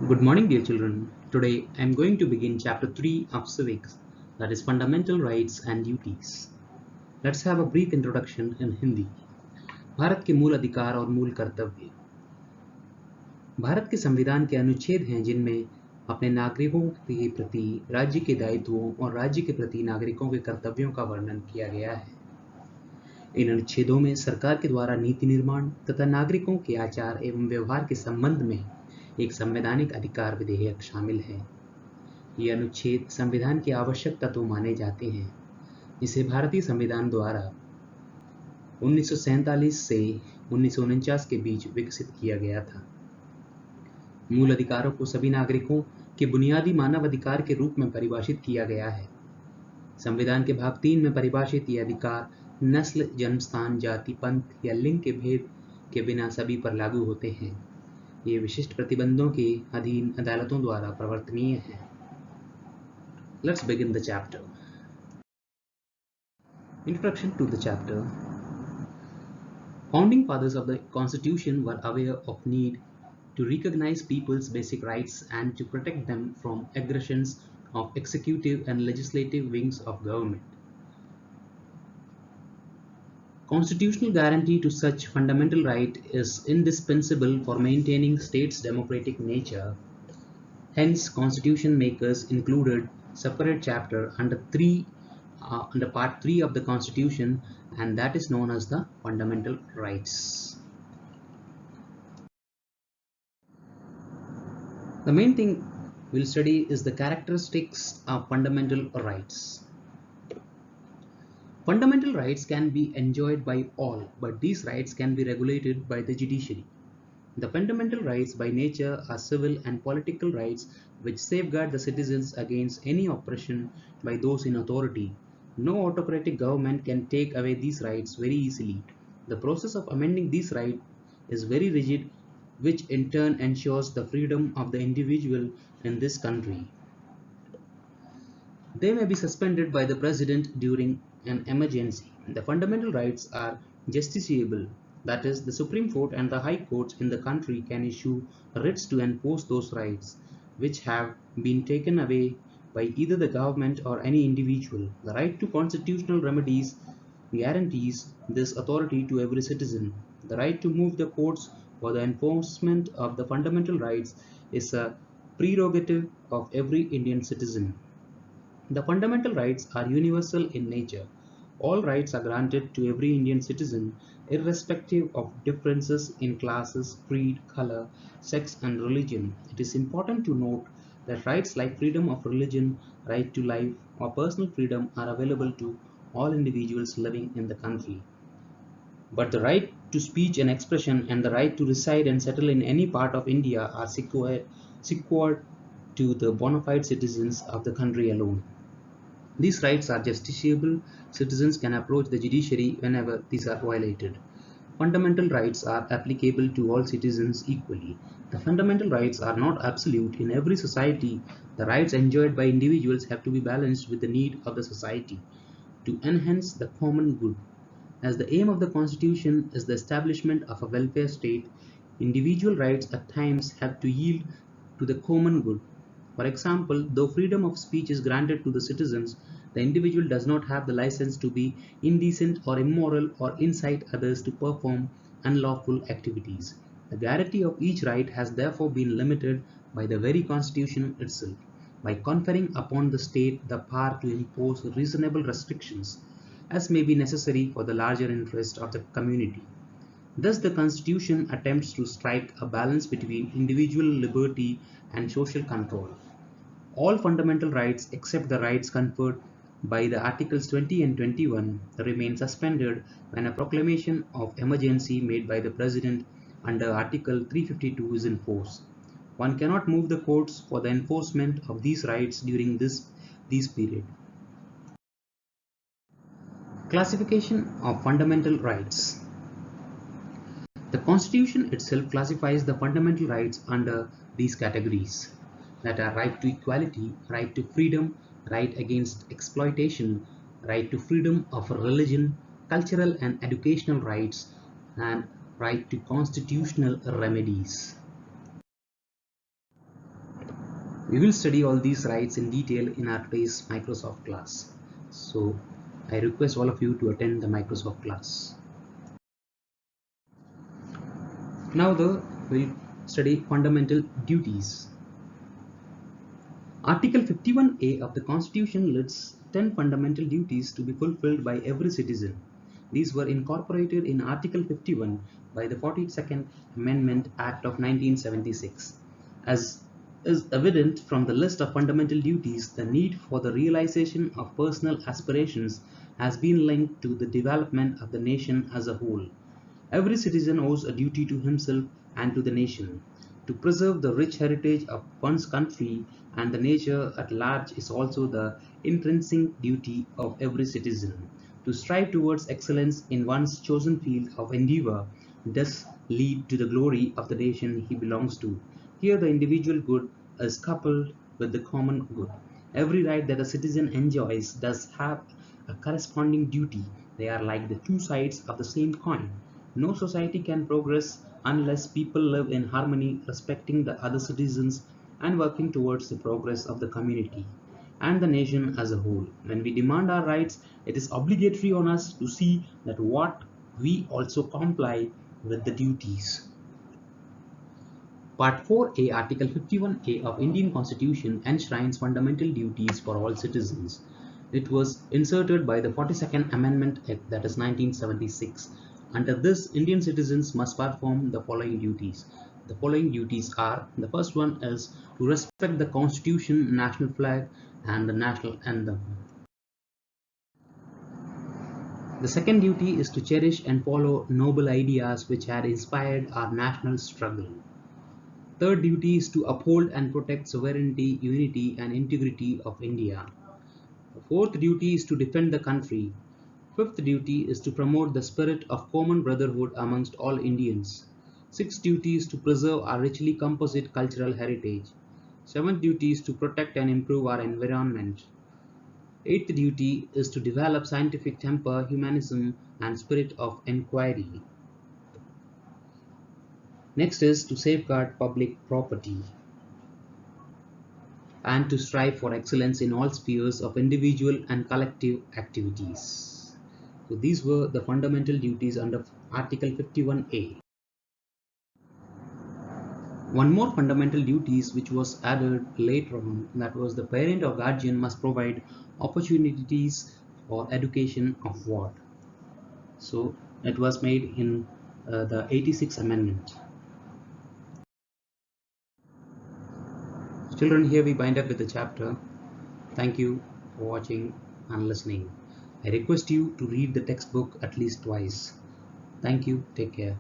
Good morning, dear children. Today I am going to begin chapter 3 of Civics, that is Fundamental Rights and Duties. Let's have a brief introduction in Hindi. Bharat के मूल अधिकार और मूल कर्तव्य। भारत के संविधान के अनुच्छेद हैं जिनमें अपने नागरिकों के प्रति राज्य के दायित्वों और राज्य के प्रति नागरिकों के कर्तव्यों का वर्णन किया गया है। इन अनुच्छेदों में सरकार के द्वारा नीति निर्माण तथा नागरिकों के आचार एवं व्यवहार के संबंध में एक संवैधानिक अधिकार विधेयक शामिल है। ये अनुच्छेद संविधान के आवश्यक तत्व माने जाते हैं। इसे भारतीय संविधान द्वारा 1947 से 1949 के बीच विकसित किया गया था। मूल अधिकारों को सभी नागरिकों के बुनियादी मानव अधिकार के रूप में परिभाषित किया गया है। संविधान के भाग 3 में परिभाषित ये अधिकार नस्ल, जन्मस्थान, जाति, पंथ या लिंग के भेद के बिना सभी पर लागू होते हैं। ये विशिष्ट प्रतिबंधों के अधीन अदालतों द्वारा प्रवर्तनीय है। Let's begin the chapter. Introduction to the chapter. Founding fathers of the Constitution were aware of need to recognize people's basic rights and to protect them from aggressions of executive and legislative wings of government. Constitutional guarantee to such fundamental right is indispensable for maintaining state's democratic nature. Hence, constitution makers included separate chapter under part 3 of the Constitution, and that is known as the fundamental rights. The main thing we'll study is the characteristics of fundamental rights. Fundamental rights can be enjoyed by all, but these rights can be regulated by the judiciary. The fundamental rights by nature are civil and political rights which safeguard the citizens against any oppression by those in authority. No autocratic government can take away these rights very easily. The process of amending these rights is very rigid, which in turn ensures the freedom of the individual in this country. They may be suspended by the president during an emergency. The fundamental rights are justiciable, that is, the Supreme Court and the High Courts in the country can issue writs to enforce those rights, which have been taken away by either the government or any individual. The right to constitutional remedies guarantees this authority to every citizen. The right to move the courts for the enforcement of the fundamental rights is a prerogative of every Indian citizen. The fundamental rights are universal in nature. All rights are granted to every Indian citizen, irrespective of differences in classes, creed, color, sex, and religion. It is important to note that rights like freedom of religion, right to life, or personal freedom are available to all individuals living in the country. But the right to speech and expression and the right to reside and settle in any part of India are secured to the bona fide citizens of the country alone. These rights are justiciable. Citizens can approach the judiciary whenever these are violated. Fundamental rights are applicable to all citizens equally. The fundamental rights are not absolute. In every society, the rights enjoyed by individuals have to be balanced with the need of the society to enhance the common good. As the aim of the Constitution is the establishment of a welfare state, individual rights at times have to yield to the common good. For example, though freedom of speech is granted to the citizens, the individual does not have the license to be indecent or immoral or incite others to perform unlawful activities. The guarantee of each right has therefore been limited by the very Constitution itself, by conferring upon the state the power to impose reasonable restrictions as may be necessary for the larger interest of the community. Thus, the Constitution attempts to strike a balance between individual liberty and social control. All fundamental rights except the rights conferred by the Articles 20 and 21 remain suspended when a proclamation of emergency made by the President under Article 352 is in force. One cannot move the courts for the enforcement of these rights during this period. Classification of fundamental rights. The Constitution itself classifies the fundamental rights under these categories, that are right to equality, right to freedom, right against exploitation, right to freedom of religion, cultural and educational rights, and right to constitutional remedies. We will study all these rights in detail in our today's Microsoft class. So I request all of you to attend the Microsoft class. Now we'll study fundamental duties. Article 51A of the Constitution lists 10 fundamental duties to be fulfilled by every citizen. These were incorporated in Article 51 by the 42nd Amendment Act of 1976. As is evident from the list of fundamental duties, the need for the realization of personal aspirations has been linked to the development of the nation as a whole. Every citizen owes a duty to himself and to the nation. To preserve the rich heritage of one's country and the nature at large is also the intrinsic duty of every citizen. To strive towards excellence in one's chosen field of endeavor does lead to the glory of the nation he belongs to. Here, the individual good is coupled with the common good. Every right that a citizen enjoys does have a corresponding duty. They are like the two sides of the same coin. No society can progress unless people live in harmony, respecting the other citizens and working towards the progress of the community and the nation as a whole. When we demand our rights, it is obligatory on us to see that what we also comply with the duties. Part 4A, Article 51A of Indian Constitution enshrines fundamental duties for all citizens. It was inserted by the 42nd Amendment Act, that is 1976. Under this, Indian citizens must perform the following duties. The following duties are: the first one is to respect the Constitution, national flag, and the national anthem. The second duty is to cherish and follow noble ideas which had inspired our national struggle. Third duty is to uphold and protect sovereignty, unity, and integrity of India. The fourth duty is to defend the country. Fifth duty is to promote the spirit of common brotherhood amongst all Indians. Sixth duty is to preserve our richly composite cultural heritage. Seventh duty is to protect and improve our environment. Eighth duty is to develop scientific temper, humanism, and spirit of inquiry. Next is to safeguard public property and to strive for excellence in all spheres of individual and collective activities. So these were the fundamental duties under Article 51A. One more fundamental duties which was added later on, that was the parent or guardian must provide opportunities for education of what. So it was made in the 86th Amendment. Children, here we bind up with the chapter. Thank you for watching and listening. I request you to read the textbook at least twice. Thank you. Take care.